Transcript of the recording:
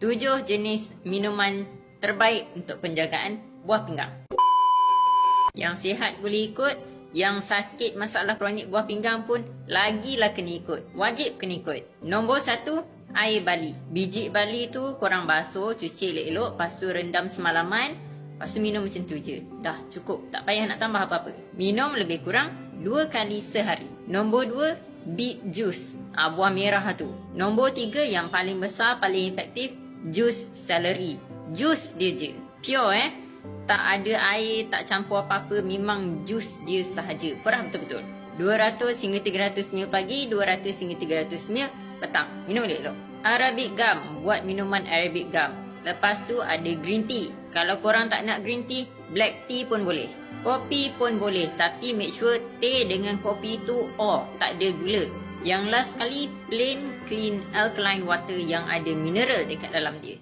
7 jenis minuman terbaik untuk penjagaan buah pinggang. Yang sihat boleh ikut, yang sakit masalah kronik buah pinggang pun lagilah kena ikut. Wajib kena ikut. Nombor 1, air bali. Biji bali tu korang basuh, cuci elok-elok, lepas tu rendam semalaman, lepas tu minum macam tu je. Dah cukup, tak payah nak tambah apa-apa. Minum lebih kurang 2 kali sehari. Nombor 2, beet juice. Buah merah tu. Nombor 3 yang paling besar, paling efektif, jus celery. Jus dia je. Pure tak ada air, tak campur apa-apa, memang jus dia sahaja. Perah betul-betul. 200 hingga 300 ml pagi, 200 hingga 300 ml petang. Minum elok-elok. Arabic gum, buat minuman Arabic gum. Lepas tu ada green tea. Kalau korang tak nak green tea, black tea pun boleh. Kopi pun boleh, tapi make sure teh dengan kopi tu tak ada gula. Yang last sekali, plain clean alkaline water yang ada mineral dekat dalam dia.